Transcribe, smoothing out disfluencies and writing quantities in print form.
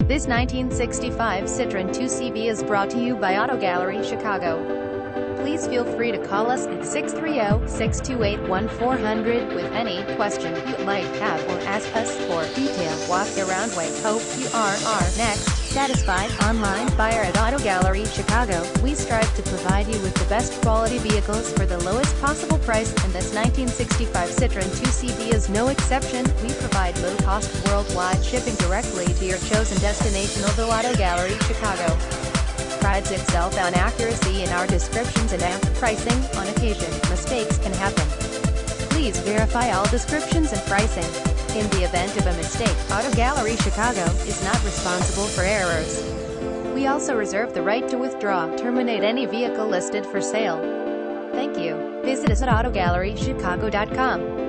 This 1965 Citroen 2CV is brought to you by Auto Gallery Chicago. Please feel free to call us at 630-628-1400 with any question you might have or ask us for detailed walk-around way. Hope you are our next satisfied online buyer at Auto Gallery Chicago. We strive to provide you with the best quality vehicles for the lowest possible price, and this 1965 Citroen 2CV is no exception. We provide low-cost worldwide shipping directly to your chosen destination, although Auto Gallery Chicago prides itself on accuracy in our descriptions and ample pricing. On occasion, mistakes can happen. Please verify all descriptions and pricing. In the event of a mistake, Auto Gallery Chicago is not responsible for errors. We also reserve the right to withdraw, terminate any vehicle listed for sale. Thank you. Visit us at autogallerychicago.com.